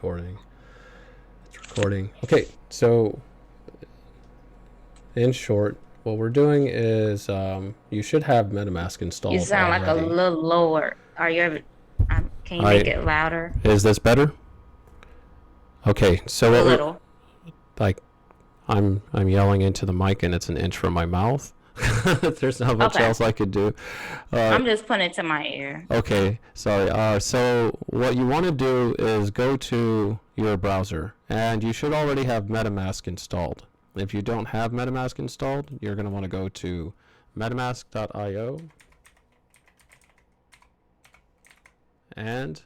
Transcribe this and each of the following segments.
Recording. It's recording. Okay, so in short, what we're doing is you should have MetaMask You installed sound like a already. little lower. Can you make I it louder? Is this better? Okay, so A what we're little. like, I'm yelling into the mic and it's an inch from my mouth. There's not much Okay. else I could do. Uh, I'm just putting it to my ear. okay, sorry. So what you want to do is go to your browser, and you should already have MetaMask installed. If you don't have MetaMask installed, you're going to want to go to metamask.io and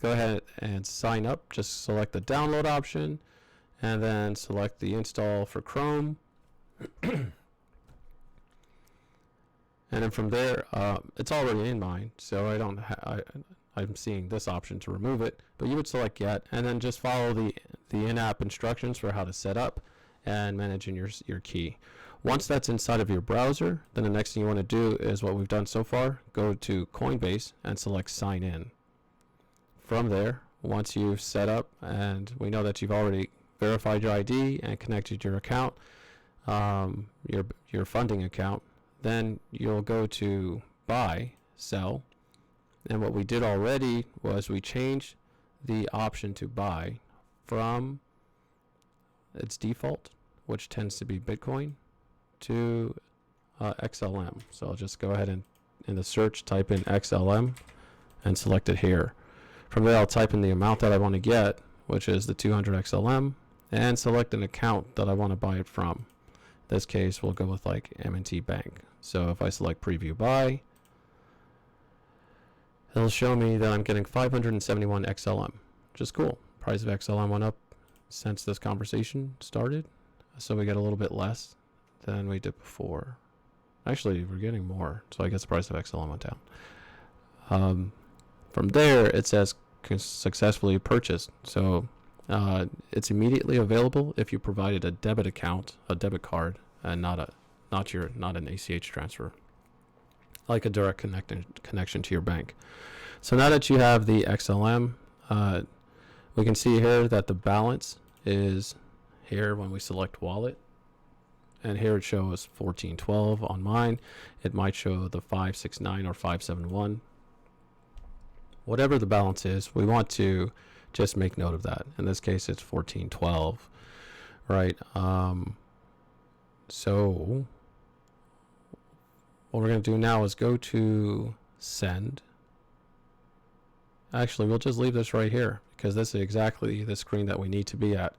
go ahead and sign up. Just select the download option and then select the install for Chrome. And then from there, it's already in mine, so I'm seeing this option to remove it. But you would select Get, and then just follow the in-app instructions for how to set up and manage your key. Once that's inside of your browser, then the next thing you want to do is what we've done so far. Go to Coinbase and select Sign In. From there, once you've set up, and we know that you've already verified your ID and connected your account, your funding account, then you'll go to buy, sell, and what we did already was we changed the option to buy from its default, which tends to be Bitcoin, to XLM. So I'll just go ahead and in the search type in XLM and select it here. From there I'll type in the amount that I want to get, which is the 200 XLM, and select an account that I want to buy it from. In this case, we'll go with like M&T Bank. So if I select preview buy, it'll show me that I'm getting 571 XLM, which is cool. Price of XLM went up since this conversation started, so we get a little bit less than we did before. Actually, we're getting more, so I guess the price of XLM went down. From there, it says successfully purchased. So it's immediately available if you provided a debit account, a debit card, and not an ACH transfer, like a direct connection to your bank. So now that you have the XLM, we can see here that the balance is here when we select wallet, and here it shows 1412 on mine. It might show the 569 or 571. Whatever the balance is, we want to just make note of that. In this case, it's 1412, right? So what we're going to do now is go to send. Actually, we'll just leave this right here because this is exactly the screen that we need to be at.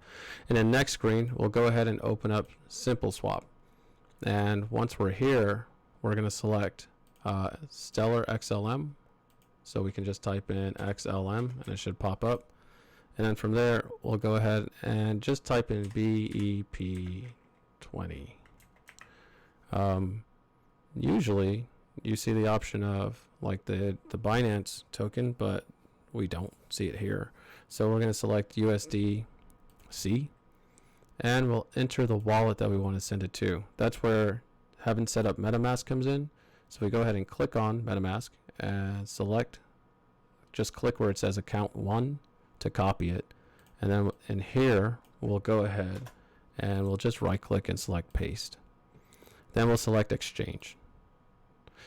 And then next screen, we'll go ahead and open up SimpleSwap. And once we're here, we're going to select Stellar XLM. So we can just type in XLM and it should pop up. And then from there, we'll go ahead and just type in BEP20. Usually you see the option of like the Binance token, but we don't see it here. So we're going to select USDC and we'll enter the wallet that we want to send it to. That's where having set up MetaMask comes in. So we go ahead and click on MetaMask and select, just click where it says account 1 to copy it. And then in here, we'll go ahead and we'll just right click and select paste. Then we'll select exchange.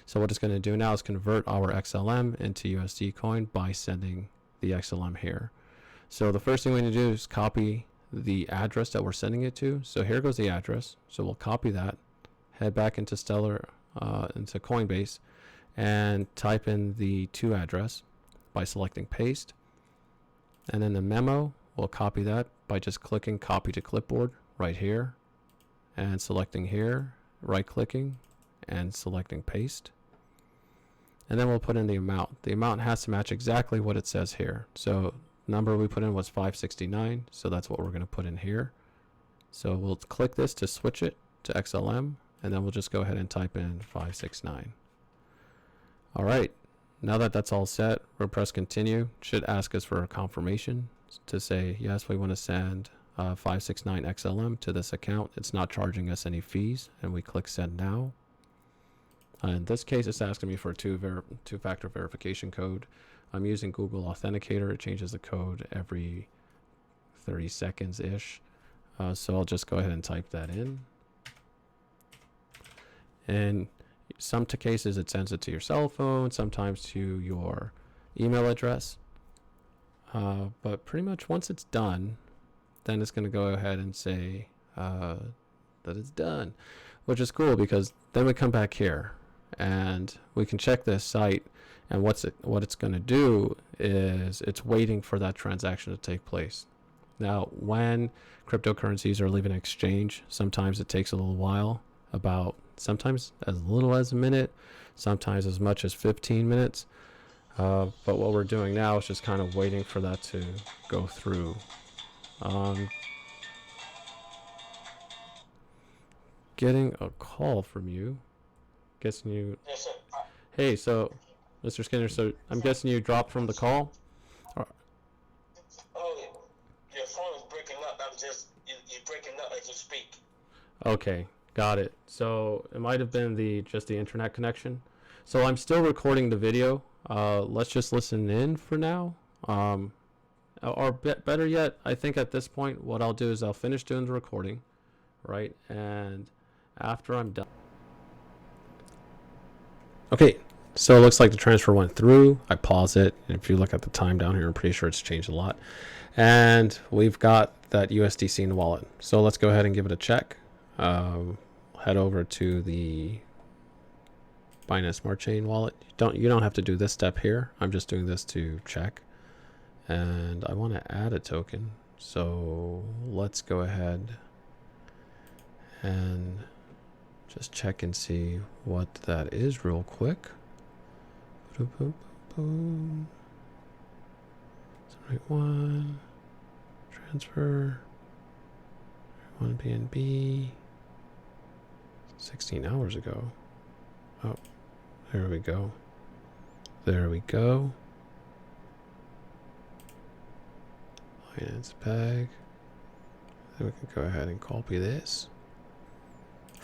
So what it's going to do now is convert our XLM into USD coin by sending the XLM here. So the first thing we need to do is copy the address that we're sending it to. So here goes the address. So we'll copy that, head back into into Coinbase, and type in the to address by selecting paste. And then the memo, we'll copy that by just clicking copy to clipboard right here and selecting here, right clicking and selecting paste. And then we'll put in the amount. The amount has to match exactly what it says here. So number we put in was 569, so that's what we're going to put in here. So we'll click this to switch it to XLM, and then we'll just go ahead and type in 569. All right, now that that's all set, we'll press continue. It should ask us for a confirmation to say yes, we want to send 569 XLM to this account. It's not charging us any fees, and we click send now. In this case, it's asking me for a two-factor verification code. I'm using Google Authenticator. It changes the code every 30 seconds-ish. So I'll just go ahead and type that in. And some cases it sends it to your cell phone, sometimes to your email address. But pretty much once it's done, then it's going to go ahead and say that it's done, which is cool because then we come back here and we can check this site, and what it's going to do is it's waiting for that transaction to take place. Now, when cryptocurrencies are leaving an exchange, sometimes it takes a little while, about sometimes as little as a minute, sometimes as much as 15 minutes. But what we're doing now is just kind of waiting for that to go through. Getting a call from you. Guessing you. Yes, sir. Hey, so, Mr. Skinner, so I'm guessing you dropped from the call? Oh, your phone is breaking up. You're breaking up as you speak. Okay, got it. So it might have been just the internet connection. So I'm still recording the video. Let's just listen in for now. Or better yet, I think at this point, what I'll do is I'll finish doing the recording, right? And after I'm done. Okay, so it looks like the transfer went through. I pause it. And if you look at the time down here, I'm pretty sure it's changed a lot. And we've got that USDC in the wallet. So let's go ahead and give it a check. Head over to the Binance Smart Chain wallet. You don't have to do this step here. I'm just doing this to check. And I want to add a token. So let's go ahead and just check and see what that is real quick. Boom. 1 transfer. 1 BNB. 16 hours ago. Oh, there we go. There we go. Finance bag. Then we can go ahead and copy this.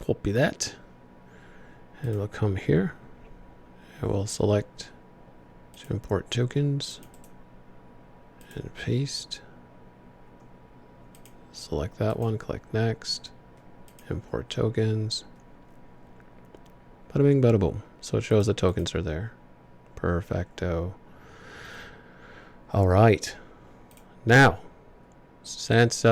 Copy that. And we'll come here. And we'll select to import tokens. And paste. Select that one. Click next. Import tokens. Bada bing, bada boom. So it shows the tokens are there. Perfecto. All right. Now, since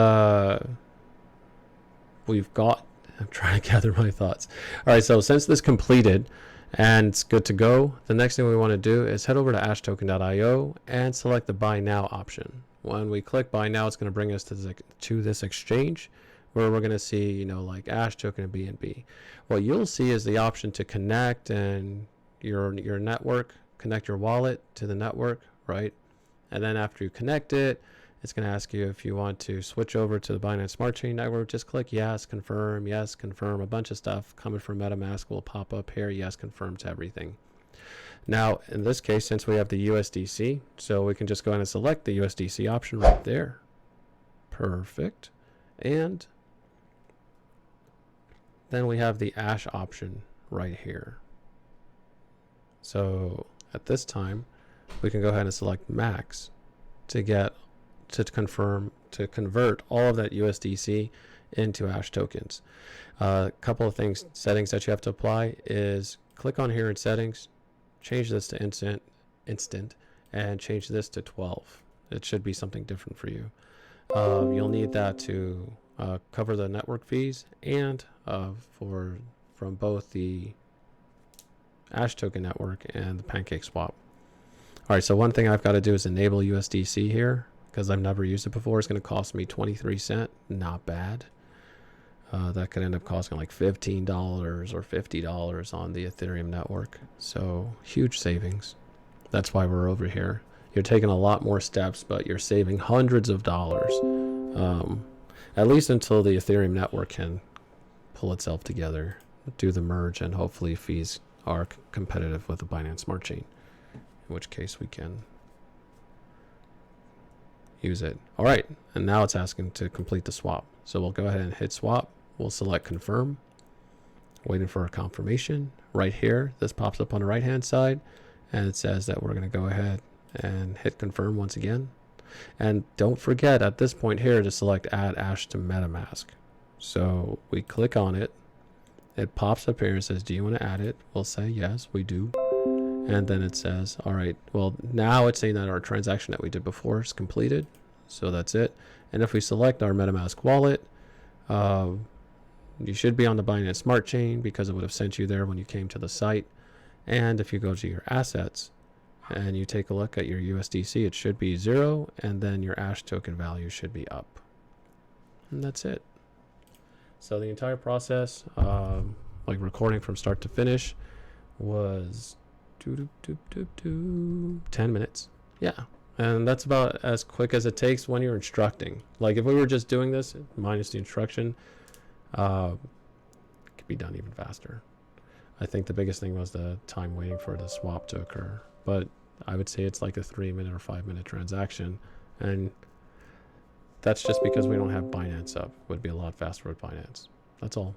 we've got, I'm trying to gather my thoughts. All right, so since this completed and it's good to go, the next thing we want to do is head over to ashtoken.io and select the Buy Now option. When we click Buy Now, it's going to bring us to this exchange where we're going to see, like Ash Token and BNB. What you'll see is the option to connect and your network, connect your wallet to the network, right? And then after you connect it, it's going to ask you if you want to switch over to the Binance Smart Chain network. Just click yes, confirm, yes, confirm. A bunch of stuff coming from MetaMask will pop up here. Yes, confirm to everything. Now, in this case, since we have the USDC, so we can just go ahead and select the USDC option right there. Perfect. And then we have the Ash option right here. So at this time, we can go ahead and select max to convert all of that USDC into Ash tokens. A couple of settings that you have to apply is click on here in settings, change this to instant, and change this to 12. It should be something different for you. You'll need that to cover the network fees and from both the Ash token network and the PancakeSwap. All right, so one thing I've got to do is enable USDC here because I've never used it before. It's going to cost me 23 cents. Not bad. That could end up costing like $15 or $50 on the Ethereum network. So huge savings. That's why we're over here. You're taking a lot more steps, but you're saving hundreds of dollars. At least until the Ethereum network can pull itself together, do the merge, and hopefully fees are competitive with the Binance Smart Chain, in which case we can use it. All right, and now it's asking to complete the swap. So we'll go ahead and hit swap. We'll select confirm, waiting for a confirmation. Right here, this pops up on the right hand side, and it says that we're going to go ahead and hit confirm once again. And don't forget at this point here to select add hash to MetaMask. So we click on it. It pops up here and says, do you want to add it? We'll say yes, we do. And then it says, all right, well, now it's saying that our transaction that we did before is completed. So that's it. And if we select our MetaMask wallet, you should be on the Binance Smart Chain because it would have sent you there when you came to the site. And if you go to your assets and you take a look at your USDC, it should be 0. And then your hash token value should be up. And that's it. So the entire process, like recording from start to finish, was 10 minutes. Yeah. And that's about as quick as it takes when you're instructing. Like if we were just doing this minus the instruction, it could be done even faster. I think the biggest thing was the time waiting for the swap to occur. But I would say it's like a 3-minute or 5-minute transaction. And that's just because we don't have Binance up. It would be a lot faster with Binance. That's all.